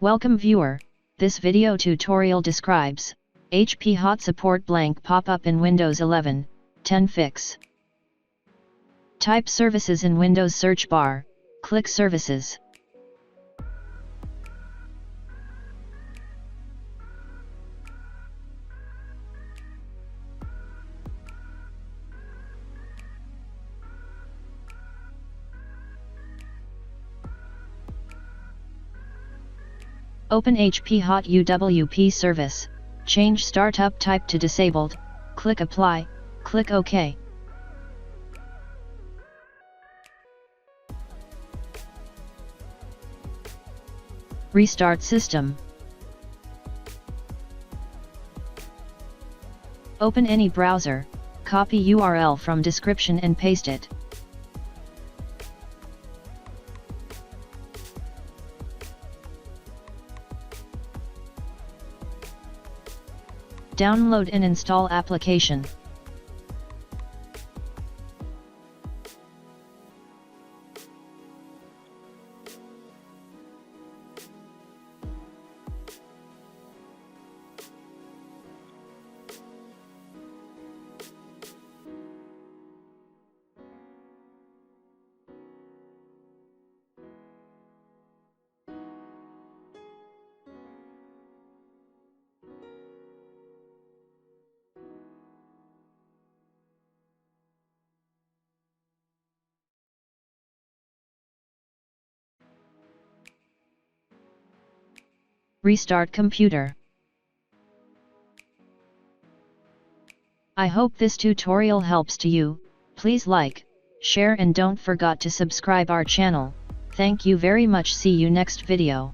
Welcome viewer, this video tutorial describes HP Hot Support blank pop-up in Windows 11, 10 fix. Type Services in Windows search bar, click Services. Open HP Hot UWP service, change startup type to disabled, click Apply, click OK. Restart system. Open any browser, copy URL from description and paste it. Download and install application. Restart computer. I hope this tutorial helps to you. Please like, share and don't forget to subscribe our channel. Thank you very much. See you next video.